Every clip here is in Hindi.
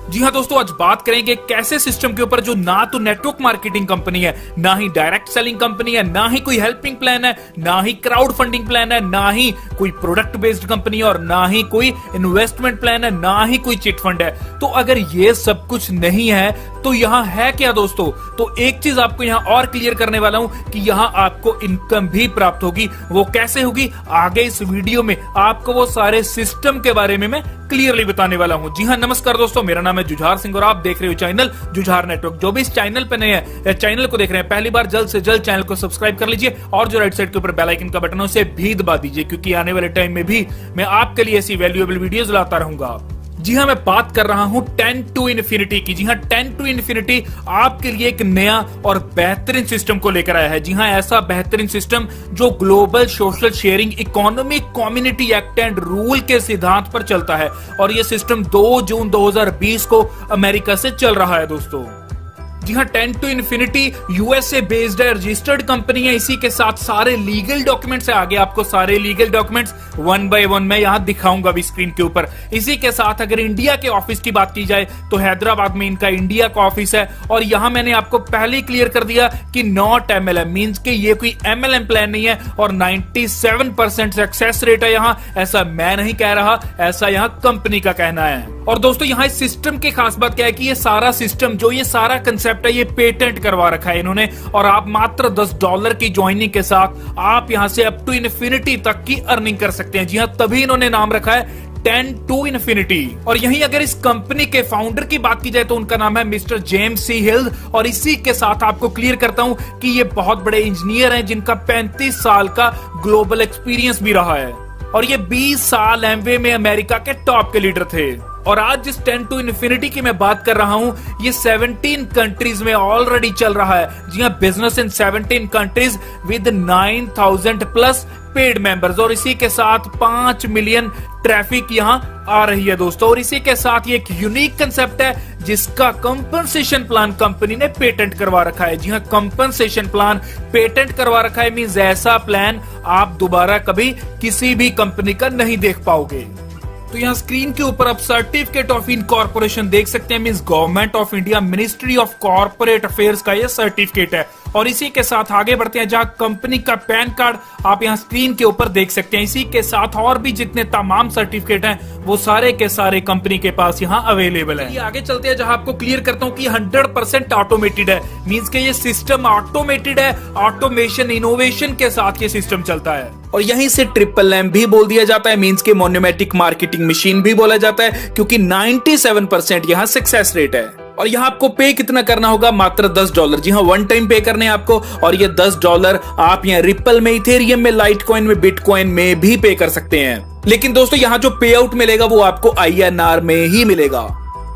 जी हाँ दोस्तों, आज बात करेंगे कैसे सिस्टम के ऊपर जो ना तो नेटवर्क मार्केटिंग कंपनी है, ना ही डायरेक्ट सेलिंग कंपनी है, ना ही कोई हेल्पिंग प्लान है, ना ही क्राउड फंडिंग प्लान है, ना ही कोई प्रोडक्ट बेस्ड कंपनी है और ना ही कोई इन्वेस्टमेंट प्लान है, ना ही कोई चिट फंड है। तो अगर ये सब कुछ नहीं है तो यहाँ है क्या दोस्तों? तो एक चीज आपको यहाँ और क्लियर करने वाला हूं कि यहाँ आपको इनकम भी प्राप्त होगी। वो कैसे होगी आगे इस वीडियो में आपको वो सारे सिस्टम के बारे में मैं क्लियरली बताने वाला हूं। जी हाँ, नमस्कार दोस्तों, मेरा नाम है जुझार सिंह और आप देख रहे हो चैनल जुझार नेटवर्क। जो भी इस चैनल पे नए हैं या चैनल को देख रहे हैं पहली बार, जल्द से जल्द चैनल को सब्सक्राइब कर लीजिए और जो राइट साइड के ऊपर बेल आइकन का बटन है उसे भी दबा दीजिए, क्योंकि आने वाले टाइम में भी मैं आपके लिए ऐसी वैल्यूएबल वीडियोस लाता रहूंगा। जी हाँ, मैं बात कर रहा हूं 10 to infinity की। जी हाँ, 10 to infinity आपके लिए एक नया और बेहतरीन सिस्टम को लेकर आया है। जी हाँ, ऐसा बेहतरीन सिस्टम जो global social sharing economy community act and rule के सिद्धांत पर चलता है और यह सिस्टम 2 जून 2020 को अमेरिका से चल रहा है दोस्तों। जी हाँ, 10 to infinity यूएसए बेस्ड है, रजिस्टर्ड कंपनी है। इसी के साथ सारे लीगल डॉक्यूमेंट्स है। आगे आपको सारे legal documents one by one मैं यहां दिखाऊंगा अभी स्क्रीन के ऊपर। इसी के साथ अगर इंडिया के ऑफिस की बात की जाए तो हैदराबाद में इनका इंडिया का ऑफिस है और यहां मैंने आपको पहले ही क्लियर कर दिया कि नॉट एमएलएम मींस कि ये कोई एमएलएम प्लान नहीं है और 97% सक्सेस रेट है। यहां ऐसा मैं नहीं कह रहा, ऐसा यहां कंपनी का कहना है। और दोस्तों यहाँ इस सिस्टम की खास बात क्या है कि ये सारा सिस्टम जो ये सारा कंसेप्ट है ये पेटेंट करवा रखा है इन्होंने और आप मात्र $10 की ज्वाइनिंग के साथ आप यहां से अप टू इन्फिनिटी तक की अर्निंग कर सकते हैं। जी हाँ, तभी इन्होंने नाम रखा है 10 to infinity। और यहीं अगर इस कंपनी के फाउंडर की बात की जाए तो उनका नाम है मिस्टर जेम्स सी हिल और इसी के साथ आपको क्लियर करता हूं कि ये बहुत बड़े इंजीनियर हैं जिनका 35 साल का ग्लोबल एक्सपीरियंस भी रहा है और ये 20 साल एमवे में अमेरिका के टॉप के लीडर थे। और आज जिस 10 to infinity की मैं बात कर रहा हूं ये 17 कंट्रीज में ऑलरेडी चल रहा है। जी हाँ, business in 17 countries with 9000 plus paid members और इसी के साथ 5 मिलियन ट्रैफिक यहां आ रही है दोस्तों। और इसी के साथ ये एक यूनिक कंसेप्ट है जिसका कंपनसेशन प्लान कंपनी ने पेटेंट करवा रखा है। जी हाँ, कंपनसेशन प्लान पेटेंट करवा रखा है मींस ऐसा प्लान आप दोबारा कभी किसी भी कंपनी का नहीं देख पाओगे। तो यहाँ स्क्रीन के ऊपर आप सर्टिफिकेट ऑफ इनकॉर्पोरेशन देख सकते हैं, means government of India ministry of corporate affairs का ये सर्टिफिकेट है। और इसी के साथ आगे बढ़ते हैं जहां कंपनी का पैन कार्ड आप यहाँ स्क्रीन के ऊपर देख सकते हैं। इसी के साथ और भी जितने तमाम सर्टिफिकेट हैं वो सारे के सारे कंपनी के पास यहाँ अवेलेबल है। आगे चलते हैं जहां आपको क्लियर करता हूँ कि 100% ऑटोमेटेड है, मींस के ये सिस्टम ऑटोमेटेड है। ऑटोमेशन इनोवेशन के साथ ये सिस्टम चलता है और यहीं से MMM भी बोल दिया जाता है, मींस के मोनोमेटिक मार्केटिंग मशीन भी बोला जाता है क्योंकि 97% यहाँ सक्सेस रेट है। और यहाँ आपको पे कितना करना होगा? मात्र $10। जी हाँ, वन टाइम पे करने आपको और ये $10 आप यहाँ रिपल में, इथेरियम में, लाइट कॉइन में, बिटकॉइन में भी पे कर सकते हैं। लेकिन दोस्तों यहाँ जो पे आउट मिलेगा वो आपको INR में ही मिलेगा।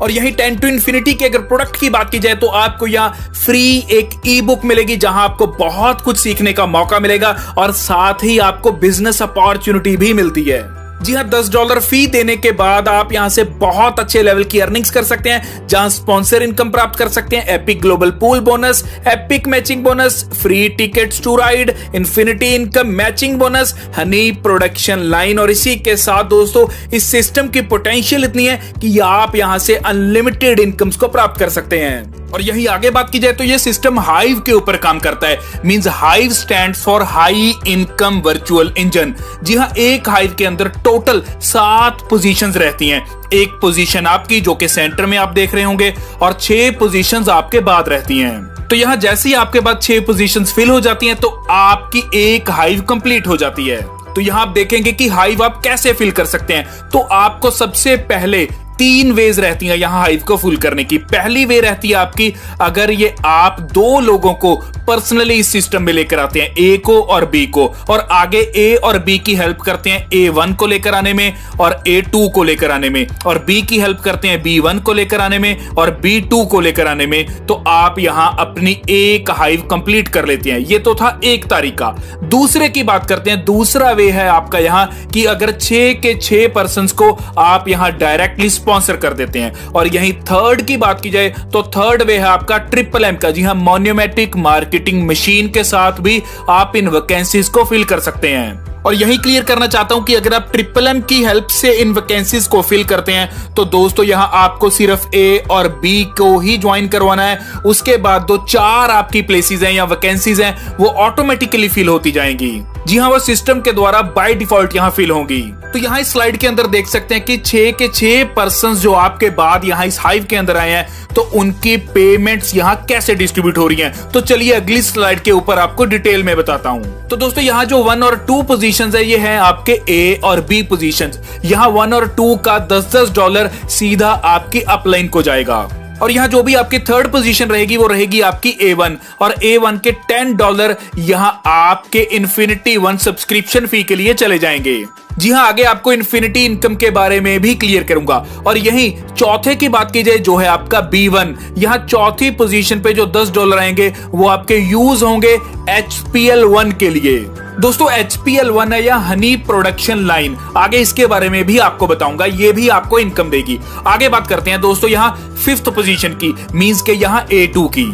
और यही 10 to infinity के अगर प्रोडक्ट की बात की जाए तो आपको यहाँ फ्री एक ई बुक मिलेगी जहां आपको बहुत कुछ सीखने का मौका मिलेगा और साथ ही आपको बिजनेस अपॉर्चुनिटी भी मिलती है। जी हाँ, $10 फी देने के बाद आप यहां से बहुत अच्छे लेवल की अर्निंग्स कर सकते हैं जहां स्पॉन्सर इनकम प्राप्त कर सकते हैं, epic global pool bonus, epic matching bonus, free tickets to ride, infinity income matching bonus, honey production line. और इसी के साथ दोस्तों इस सिस्टम की पोटेंशियल इतनी है कि आप यहां से अनलिमिटेड इनकम्स को प्राप्त कर सकते हैं। और यही आगे बात की जाए तो ये सिस्टम हाइव के ऊपर काम करता है, means hive stands for high income virtual engine. जी हाँ, एक हाइव के अंदर टोटल 7 पोजीशंस रहती हैं। एक पोजीशन आपकी जो कि सेंटर में आप देख रहे होंगे और 6 पोजीशंस आपके बाद रहती हैं। तो यहां जैसे ही आपके बाद 6 पोजीशंस फिल हो जाती हैं तो आपकी एक हाइव कंप्लीट हो जाती है। तो यहां आप देखेंगे कि हाइव आप कैसे फिल कर सकते हैं। तो आपको सबसे पहले 3 वेज रहती हैं यहां हाइव को फुल करने की। पहली वे रहती है आपकी, अगर ये आप 2 लोगों को पर्सनली इस सिस्टम में लेकर आते हैं, ए को और बी को, और आगे ए और बी की हेल्प करते हैं A1 को लेकर आने में और A2 को लेकर आने में, और बी की हेल्प करते हैं B1 को लेकर आने में और B2 को लेकर आने में, तो आप यहां अपनी एक हाइव कंप्लीट कर लेते हैं। ये तो था एक तरीका। दूसरे की बात करते हैं। दूसरा वे है आपका यहां कि अगर 6 के 6 पर्संस को आप यहां डायरेक्टली स्पॉन्सर कर देते हैं। और यही थर्ड की बात की जाए तो थर्ड वे है आपका ट्रिपल एम का। जी हाँ, मोनोमेटिक मार्केटिंग मशीन के साथ भी आप इन वैकेंसीज को फिल कर सकते हैं। और यही क्लियर करना चाहता हूं कि अगर आप ट्रिपल एम की हेल्प से इन वैकेंसीज को फिल करते हैं तो दोस्तों यहां आपको सिर्फ ए और बी को ही ज्वाइन करवाना है। उसके बाद जो 4 आपकी प्लेसेस हैं या वैकेंसीज हैं वो ऑटोमेटिकली फिल होती जाएंगी। जी हाँ, वो सिस्टम के द्वारा बाय डिफॉल्ट यहां फिल होंगी। तो यहां इस स्लाइड के अंदर देख सकते हैं कि 6 के 6 पर्सन जो आपके बाद यहां इस हाइव के अंदर आए हैं तो उनकी पेमेंट्स यहां कैसे डिस्ट्रीब्यूट हो रही हैं। तो चलिए अगली स्लाइड के ऊपर आपको डिटेल में बताता हूं। तो दोस्तों यहां जो 1 और 2 पोजीशंस है ये हैं आपके ए और बी पोजीशंस। यहां 1 और 2 का $10 सीधा आपकी अपलाइन को जाएगा। और यहां जो भी आपकी थर्ड पोजीशन रहेगी वो रहेगी आपकी A1 और A1 के $10 यहां आपके इन्फिनिटी 1 सब्सक्रिप्शन फी के लिए चले जाएंगे। जी हां, आगे आपको इन्फिनिटी इनकम के बारे में भी क्लियर करूंगा। और यही चौथे की बात की जाए जो है आपका B1, यहां चौथी पोजीशन पे जो $10 आएंगे वो आपके यूज होंगे HPL1 के लिए। दोस्तों HPL1 है या हनी प्रोडक्शन लाइन, आगे इसके बारे में भी आपको बताऊंगा, ये भी आपको इनकम देगी। आगे बात करते हैं दोस्तों यहां 5th पोजीशन की, मींस के यहां A2 की।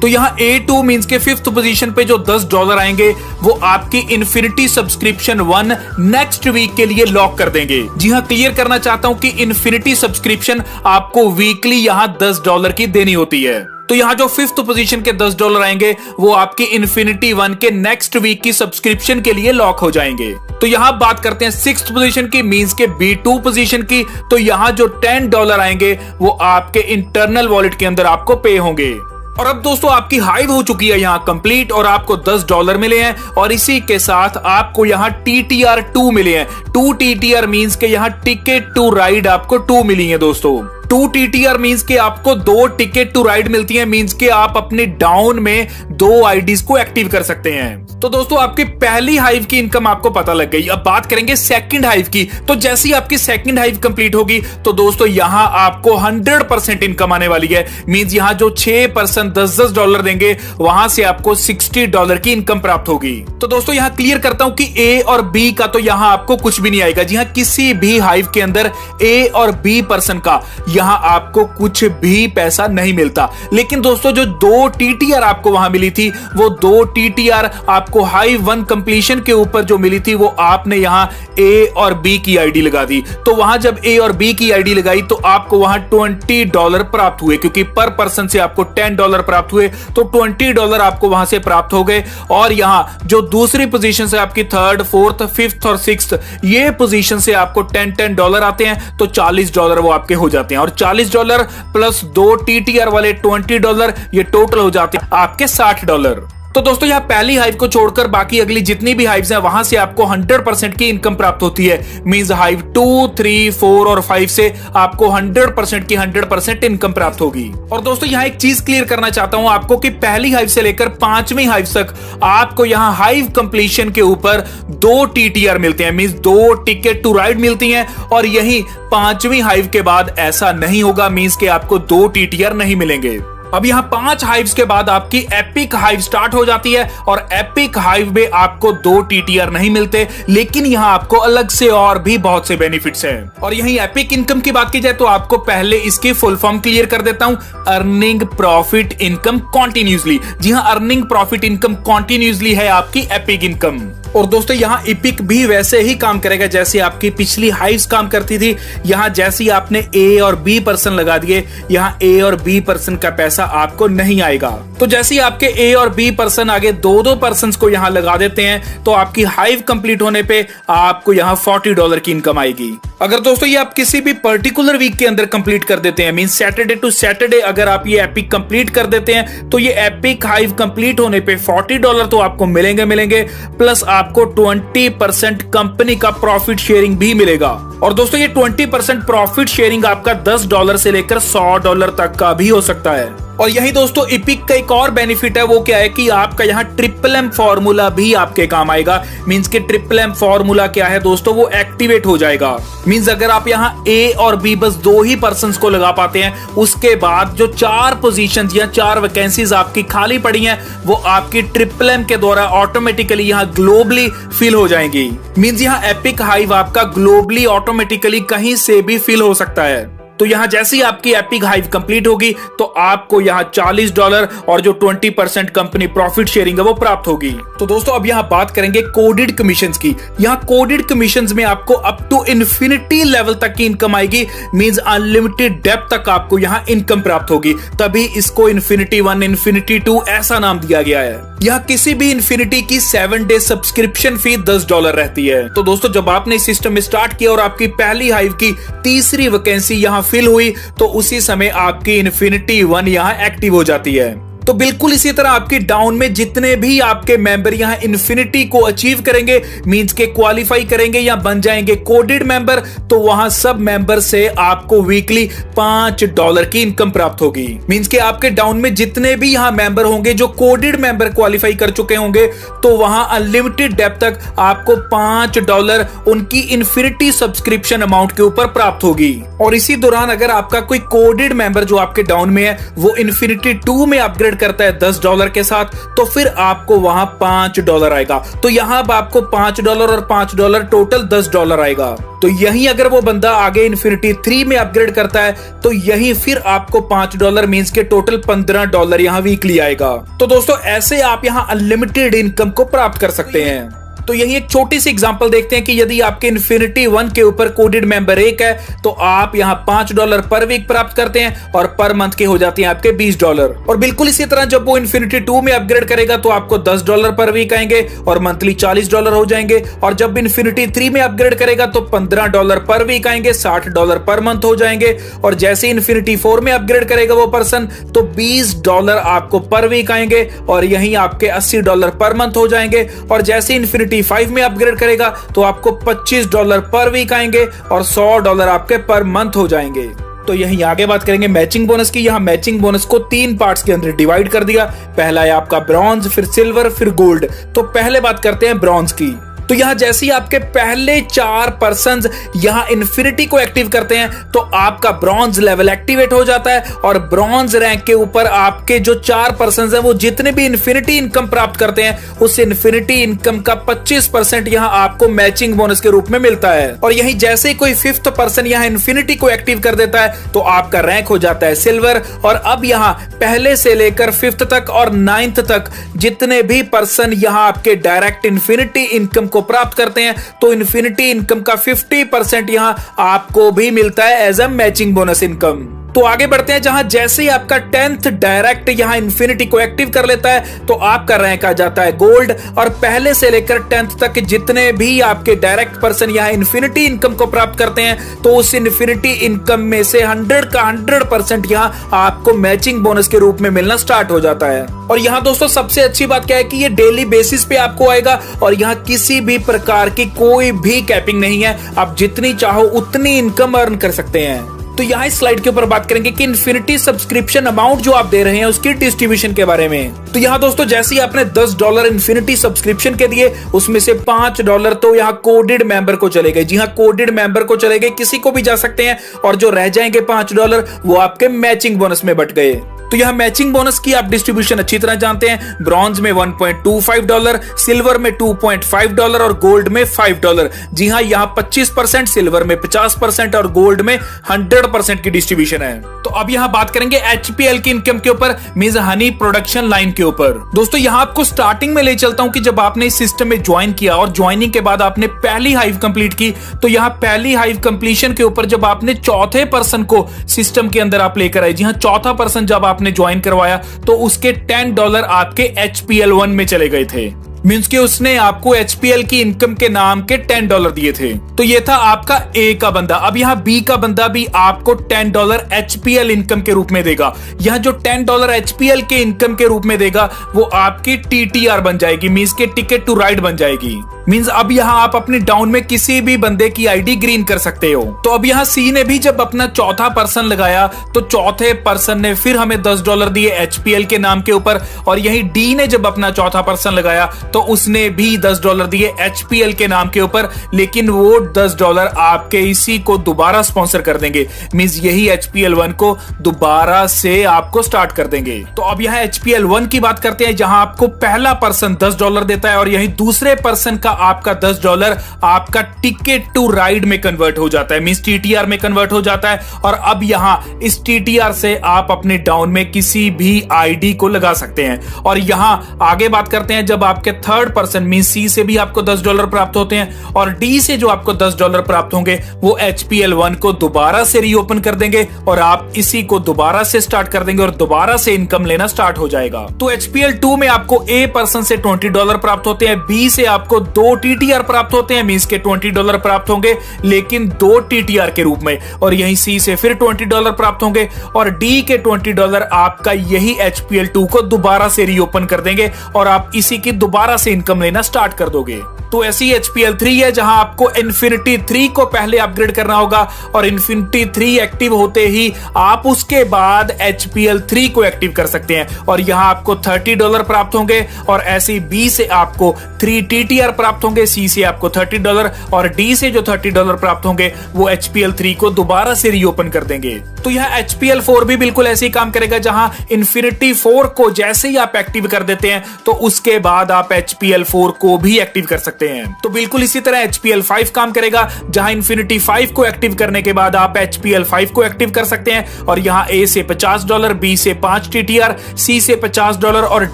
तो यहाँ A2 मींस के 5th पोजीशन पे जो $10 आएंगे वो आपकी इन्फिनिटी सब्सक्रिप्शन 1 नेक्स्ट वीक के लिए लॉक कर देंगे। जी हाँ, क्लियर करना चाहता हूं कि इन्फिनिटी सब्सक्रिप्शन आपको वीकली यहाँ $10 की देनी होती है। तो यहाँ जो 5th पोजीशन के $10 आएंगे वो आपकी इन्फिनिटी 1 के नेक्स्ट वीक की सब्सक्रिप्शन के लिए लॉक हो जाएंगे। तो यहाँ बात करते हैं 6th पोजीशन की, मींस के B2 पोजीशन की। तो यहाँ जो $10 आएंगे वो आपके इंटरनल वॉलेट के अंदर आपको पे होंगे। और अब दोस्तों आपकी हाइव हो चुकी है यहाँ कंप्लीट और आपको $10 मिले हैं और इसी के साथ आपको यहाँ TTR2 मिले हैं। 2 TTR मींस के यहाँ टिकट टू राइड आपको 2 मिली है दोस्तों। 2 TTR मींस के आपको 2 टिकट टू राइड मिलती है, मींस के आप अपने डाउन में 2 आईडीज को एक्टिव कर सकते हैं। तो दोस्तों आपकी पहली हाइव की इनकम आपको पता लग गई। अब बात करेंगे सेकंड हाइव की। तो जैसे ही आपकी सेकंड हाइव कंप्लीट होगी तो दोस्तों यहां आपको 100% इनकम आने वाली है। मींस यहां जो 6 पर्सन $10 देंगे वहां से आपको $60 की इनकम प्राप्त होगी। तो दोस्तों यहां क्लियर करता हूं कि ए और बी का तो यहां आपको कुछ भी नहीं आएगा। जी हां, किसी भी हाइव के अंदर ए और बी पर्सन का यहां आपको कुछ भी पैसा नहीं मिलता। लेकिन दोस्तों जो 2 TTR आपको वहां मिली थी वो 2 TTR आपको हाइव 1 कंप्लीशन के ऊपर जो मिली थी वो आपने यहां ए और बी की आईडी लगा दी। तो वहां जब ए और बी की आईडी लगाई तो आपको वहां $20 प्राप्त हुए, क्योंकि पर पर्सन से आपको $10 प्राप्त हुए तो $20 आपको वहां से प्राप्त हो गए। और यहां जो दूसरी पोजीशन से आपकी 3rd, 4th, 5th और 6th ये पोजीशन से आपको $10 आते हैं तो $40 वो आपके हो जाते हैं। और $40 प्लस 2 TTR वाले $20 ये टोटल हो जाते हैं आपके $60। तो दोस्तों यहाँ पहली हाइव को छोड़कर बाकी अगली जितनी भी हाइव्स हैं वहां से आपको 100% की इनकम प्राप्त होती है। मींस हाइव 2, 3, 4 और 5 से आपको 100% की 100% इनकम प्राप्त होगी। और दोस्तों यहाँ एक चीज क्लियर करना चाहता हूं आपको कि पहली हाइव से लेकर 5वीं हाइव तक आपको यहाँ हाइव कंप्लीशन के ऊपर 2 TTR मिलते हैं, मींस 2 टिकट टू राइड मिलती हैं। और यही 5वीं हाइव के बाद ऐसा नहीं होगा, मींस के आपको 2 TTR नहीं मिलेंगे। अब यहाँ 5 हाइव्स के बाद आपकी एपिक हाइव स्टार्ट हो जाती है और एपिक हाइव में आपको 2 TTR नहीं मिलते, लेकिन यहाँ आपको अलग से और भी बहुत से बेनिफिट्स हैं। और यही एपिक इनकम की बात की जाए तो आपको पहले इसकी फुल फॉर्म क्लियर कर देता हूं, अर्निंग प्रॉफिट इनकम कॉन्टिन्यूसली। जी हाँ, अर्निंग प्रॉफिट इनकम कॉन्टिन्यूसली है आपकी एपिक इनकम। और दोस्तों यहाँ एपिक भी वैसे ही काम करेगा जैसे आपकी पिछली हाइव्स काम करती थी। यहाँ जैसे ही आपने ए और बी पर्सन लगा दिए, यहाँ ए और बी पर्सन का पैसा आपको नहीं आएगा। तो जैसे ही आपके ए और बी पर्सन आगे 2-2 पर्सन को यहाँ लगा देते हैं तो आपकी हाइव कंप्लीट होने पे आपको यहाँ $40 की इनकम आएगी। अगर दोस्तों ये आप किसी भी पर्टिकुलर वीक के अंदर कंप्लीट कर देते हैं, मींस सैटरडे टू सैटरडे अगर आप ये एपिक कंप्लीट कर देते हैं तो ये एपिक हाइव कंप्लीट होने पे $40 तो आपको मिलेंगे प्लस आपको 20% कंपनी का प्रॉफिट शेयरिंग भी मिलेगा। और दोस्तों ये 20% प्रॉफिट शेयरिंग आपका $10 से लेकर $100 तक का भी हो सकता है। और यही दोस्तों एपिक का एक और बेनिफिट है, वो क्या है कि आपका यहाँ ट्रिपल एम फॉर्मूला भी आपके काम आएगा। मींस के ट्रिपल एम फॉर्मूला क्या है दोस्तों, वो एक्टिवेट हो जाएगा। मींस अगर आप यहाँ ए और बी बस 2 ही पर्सन को लगा पाते हैं, उसके बाद जो 4 पोजीशंस या 4 वैकेंसीज आपकी खाली पड़ी हैं वो आपकी ट्रिपल एम के द्वारा ऑटोमेटिकली यहाँ ग्लोबली फिल हो जाएंगी। मींस यहाँ एपिक हाइव आपका ग्लोबली ऑटोमेटिकली कहीं से भी फिल हो सकता है। तो यहां जैसे ही आपकी एपिक हाइव कंप्लीट होगी तो आपको यहां $40 और जो 20% कंपनी प्रॉफिट शेयरिंग है वो प्राप्त होगी। तो दोस्तों अब यहां बात करेंगे कोडेड कमीशंस की। यहां कोडेड कमीशंस में आपको अप टू इन्फिनिटी लेवल तक की इनकम आएगी, मींस अनलिमिटेड डेप्थ तक आपको यहां इनकम प्राप्त होगी, तभी इसको इन्फिनिटी 1 इन्फिनिटी 2 ऐसा नाम दिया गया है। यहां किसी भी इन्फिनिटी की 7 डे सब्सक्रिप्शन फी $10 रहती है। तो दोस्तों जब आपने इस सिस्टम में स्टार्ट किया और आपकी पहली हाइव की तीसरी वैकेंसी यहां फिल हुई तो उसी समय आपकी इन्फिनिटी 1 यहां एक्टिव हो जाती है। तो बिल्कुल इसी तरह आपकी डाउन में जितने भी आपके मेंबर यहां इन्फिनिटी को अचीव करेंगे, मींस के क्वालिफाई करेंगे या बन जाएंगे कोडेड मेंबर, तो वहां सब मेंबर से आपको वीकली $5 की इनकम प्राप्त होगी। मींस के आपके डाउन में जितने भी यहां मेंबर होंगे जो कोडेड मेंबर क्वालिफाई कर चुके होंगे, तो वहां अनलिमिटेड डेप्थ तक आपको $5 उनकी इन्फिनिटी सब्सक्रिप्शन अमाउंट के ऊपर प्राप्त होगी। और इसी दौरान अगर आपका कोई कोडेड मेंबर जो आपके डाउन में है वो इन्फिनिटी 2 में अपग्रेड करता है $10 के साथ, तो फिर आपको वहां $5 आएगा। तो यहां आपको $5 और $5 टोटल $10 आएगा। तो यहीं अगर वो बंदा आगे इन्फिनिटी 3 में अपग्रेड करता है तो यहीं फिर आपको $5 मींस के टोटल $15 यहां वीकली आएगा। तो दोस्तों ऐसे आप यहां अनलिमिटेड इनकम को प्राप्त कर सकते हैं। तो यही एक छोटी सी एग्जांपल देखते हैं कि यदि आपके इन्फिनिटी 1 के ऊपर कोडेड मेंबर 1 है तो आप यहां $5 पर वीक प्राप्त करते हैं और पर मंथ के हो जाते हैं आपके $20। और बिल्कुल इसी तरह जब वो इन्फिनिटी 2 में अपग्रेड करेगा तो आपको $10 पर वीक आएंगे और मंथली $40 हो जाएंगे। और जब इन्फिनिटी 3 में अपग्रेड करेगा तो $15 पर वीक आएंगे, $60 पर मंथ हो जाएंगे। और जैसे इन्फिनिटी 4 में अपग्रेड करेगा वो पर्सन तो $20 आपको पर वीक आएंगे और यहीं आपके $80 पर मंथ हो जाएंगे। और जैसे इन्फिनिटी 5 में अपग्रेड करेगा तो आपको $25 पर वीक आएंगे और $100 आपके पर मंथ हो जाएंगे। तो यहीं आगे बात करेंगे मैचिंग बोनस की। यहां मैचिंग बोनस को 3 पार्ट्स के अंदर डिवाइड कर दिया। पहला है आपका ब्रॉन्ज, फिर सिल्वर, फिर गोल्ड। तो पहले बात करते हैं ब्रॉन्ज की। तो यहां जैसे ही आपके पहले 4 पर्संस यहां इन्फिनिटी को एक्टिव करते हैं तो आपका ब्रॉन्ज लेवल एक्टिवेट हो जाता है और ब्रॉन्ज रैंक के ऊपर आपके जो 4 पर्संस हैं वो जितने भी इन्फिनिटी इनकम प्राप्त करते हैं उस इन्फिनिटी इनकम का 25% यहां आपको मैचिंग बोनस के रूप में मिलता है। और यही जैसे कोई 5th पर्सन यहां इन्फिनिटी को एक्टिव कर देता है तो आपका रैंक हो जाता है सिल्वर। और अब यहां पहले से लेकर 5th तक और 9th तक जितने भी पर्सन यहां आपके डायरेक्ट इन्फिनिटी इनकम प्राप्त करते हैं तो इन्फिनिटी इनकम का 50% यहां आपको भी मिलता है as a matching bonus income. तो आगे बढ़ते हैं, जहां जैसे ही आपका 10th डायरेक्ट यहां इन्फिनिटी को एक्टिव कर लेता है तो आपका रैंक आ जाता है गोल्ड। और पहले से लेकर 10th तक जितने भी आपके डायरेक्ट पर्सन यहां इन्फिनिटी इनकम को प्राप्त करते हैं तो उस इन्फिनिटी इनकम में से 100 का 100% यहां आपको मैचिंग बोनस के रूप में मिलना स्टार्ट हो जाता है। और यहां दोस्तों सबसे अच्छी बात क्या है कि ये डेली बेसिस पे आपको आएगा और यहां किसी भी प्रकार की कोई भी कैपिंग नहीं है, आप जितनी चाहो उतनी इनकम अर्न कर सकते हैं। तो यहाँ इस स्लाइड के ऊपर बात करेंगे कि इन्फिनिटी सब्सक्रिप्शन अमाउंट जो आप दे रहे हैं उसकी डिस्ट्रीब्यूशन के बारे में। तो यहाँ दोस्तों जैसे ही आपने $10 इन्फिनिटी सब्सक्रिप्शन के दिए उसमें से $5 तो यहाँ कोडेड मेंबर को चले गए। जी हाँ, कोडेड मेंबर को चले गए, किसी को भी जा सकते हैं। और जो रह जाएंगे $5 वो आपके मैचिंग बोनस में बट गए। तो यह मैचिंग बोनस की आप डिस्ट्रीब्यूशन अच्छी तरह जानते हैं। ब्रॉन्ज में $1.25, सिल्वर में $2.5 और गोल्ड में $5। जी हाँ, यहाँ 25%, सिल्वर में 50% और गोल्ड में 100% की डिस्ट्रीब्यूशन है। तो अब यहाँ बात करेंगे HPL की इनकम के ऊपर, मींस हनी प्रोडक्शन लाइन के ऊपर। दोस्तों यहाँ आपको स्टार्टिंग में ले चलता हूं कि जब आपने इस सिस्टम में ज्वाइन किया और ज्वाइनिंग के बाद आपने पहली हाइव कंप्लीट की तो यहाँ पहली हाइव कंप्लीशन के ऊपर जब आपने चौथे पर्सन को सिस्टम के अंदर आप लेकर आए, जी हाँ, चौथा पर्सन जब आपने ज्वाइन करवाया तो उसके $10 आपके HPL 1 में चले गए थे। मींस कि उसने आपको HPL की इनकम के नाम के $10 दिए थे। तो ये था आपका A का बंदा। अब यहाँ B का बंदा भी आपको $10 HPL इनकम के रूप में देगा। यहाँ जो $10 HPL के इनकम के रूप में देगा वो आपकी TTR बन जाएगी, मींस के टिकट टू राइड बन जाएगी। मींस अब यहाँ आप अपने डाउन में किसी भी बंदे की आईडी ग्रीन कर सकते हो। तो अब यहाँ C ने भी जब अपना चौथा पर्सन लगाया तो चौथे पर्सन ने फिर हमें $10 दिए HPL के नाम के ऊपर। और यही D ने जब अपना चौथा पर्सन लगाया तो उसने भी $10 दिए HPL के नाम के ऊपर, लेकिन वो $10 आपके इसी को दोबारा स्पॉन्सर कर देंगे, मींस यही HPL 1 को दोबारा से आपको स्टार्ट कर देंगे। तो अब यहाँ HPL 1 की बात करते हैं, जहां आपको पहला पर्सन $10 देता है और यही दूसरे पर्सन का आपका $10 आपका टिकट टू राइड में कन्वर्ट हो जाता है, मींस टीटीआर में कन्वर्ट हो जाता है। और अब यहां इस टीटीआर से आप अपने डाउन में किसी भी आईडी को लगा सकते हैं। और यहां आगे बात करते हैं, जब आपके थर्ड पर्सन मींस सी से भी आपको $10 प्राप्त होते हैं और डी से जो आपको $10 प्राप्त होंगे वो HPL1 को दोबारा से रीओपन कर देंगे और आप इसी को दोबारा से स्टार्ट कर देंगे और दोबारा से इनकम लेना स्टार्ट हो जाएगा। तो HPL2 में आपको ए पर्सन से $20 प्राप्त होते हैं, बी से आपको 2 TTR प्राप्त होते हैं, मींस के $20 प्राप्त होंगे लेकिन 2 TTR के रूप में, और यहीं सी से फिर $20 प्राप्त होंगे और डी के $20 आपका यही HPL2 को दोबारा से रीओपन कर देंगे और आप इसी की दोबारा से इनकम लेना स्टार्ट कर दोगे। तो ऐसी HPL3 है जहां आपको इन्फिनिटी 3 को पहले अपग्रेड करना होगा और इन्फिनिटी 3 एक्टिव होते ही आप उसके बाद HPL3 को एक्टिव कर सकते हैं और यहां आपको $30 प्राप्त होंगे और ऐसे B से आपको 3 TTR प्राप्त होंगे, C से आपको $30 और D से जो $30 प्राप्त होंगे वो HPL3 को दोबारा से रीओपन कर देंगे। तो यह HPL4 भी बिल्कुल ऐसे ही काम करेगा जहां इन्फिनिटी 4 को जैसे ही आप एक्टिव कर देते हैं तो उसके बाद आप HPL4 को भी एक्टिव कर सकते हैं। तो बिल्कुल इसी तरह HPL5 काम करेगा जहां इन्फिनिटी 5 को एक्टिव करने के बाद आप HPL5 को एक्टिव कर सकते हैं और यहां A से $50, B से 5 TTR, C से $50 और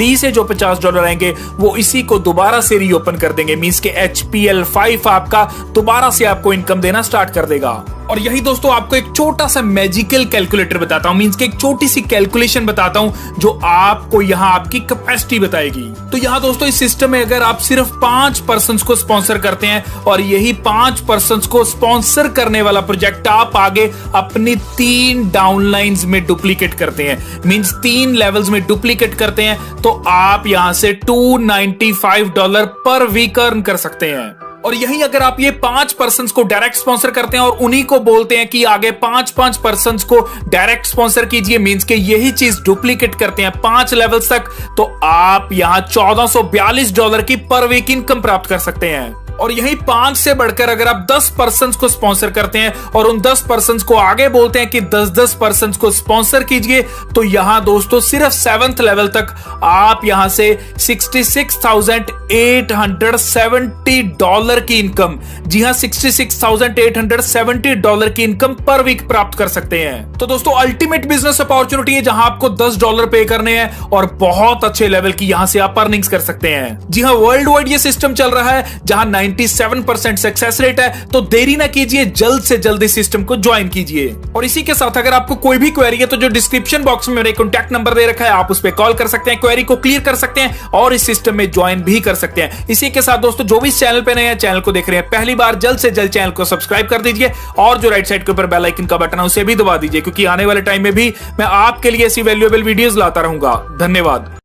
D से जो $50 आएंगे वो इसी को दोबारा से रीओपन कर देंगे, मींस के HPL5 आपका दोबारा से आपको इनकम देना स्टार्ट कर देगा। और यही दोस्तों आपको एक छोटा सा मैजिकल कैलकुलेटर बताता हूं, मींस के एक छोटी सी कैलकुलेशन बताता हूं जो आपको यहां आपकी कैपेसिटी बताएगी। तो यहां दोस्तों इस सिस्टम में अगर आप सिर्फ 5 पर्सन्स को स्पॉन्सर करते हैं और यही 5 पर्सन्स को स्पॉन्सर करने वाला प्रोजेक्ट आप आगे अपनी 3 डाउनलाइंस में डुप्लीकेट करते हैं, मींस 3 लेवल्स में डुप्लीकेट करते हैं, तो आप यहां से $295 पर वीक अर्न कर सकते हैं। और यही अगर आप ये 5 पर्सन्स को डायरेक्ट स्पॉन्सर करते हैं और उन्हीं को बोलते हैं कि आगे 5 पर्सन्स को डायरेक्ट स्पॉन्सर कीजिए, मींस के यही चीज डुप्लीकेट करते हैं 5 लेवल्स तक, तो आप यहां $1442 की पर वीक इनकम प्राप्त कर सकते हैं। और यही 5 से बढ़कर अगर आप 10 पर्सन्स को स्पॉन्सर करते हैं और उन 10 पर्सन्स को आगे बोलते हैं कि 10 पर्सन्स को स्पॉन्सर कीजिए, तो यहां दोस्तों सिर्फ 7th लेवल तक आप यहां से $66,870 की इनकम, जी हां $66,870 की इनकम पर वीक प्राप्त कर सकते हैं। तो दोस्तों अल्टीमेट बिजनेस अपॉर्चुनिटी है जहां आपको $10 पे करने हैं और बहुत अच्छे लेवल की यहां से आप अर्निंग्स कर सकते हैं। जी हां, वर्ल्ड वाइड ये सिस्टम चल रहा है जहां 97% सक्सेस रेट है, तो देरी ना कीजिए, जल्द से जल्द इस सिस्टम को ज्वाइन कीजिए। और इसी के साथ अगर आपको कोई भी क्वेरी है तो जो डिस्क्रिप्शन बॉक्स में मेरे कॉन्टैक्ट नंबर दे रखा है आप उस पर कॉल कर सकते हैं, क्वेरी को क्लियर कर सकते हैं और इस सिस्टम में ज्वाइन भी कर सकते हैं। इसी के साथ दोस्तों जो भी इस चैनल पे नए हैं, चैनल को देख रहे हैं पहली बार, जल्द से जल्द चैनल को सब्सक्राइब कर दीजिए और जो राइट साइड के ऊपर बेल आइकन का बटन है उसे भी दबा दीजिए, क्योंकि आने वाले टाइम में भी मैं आपके लिए ऐसी वैल्यूएबल वीडियोस लाता रहूंगा। धन्यवाद।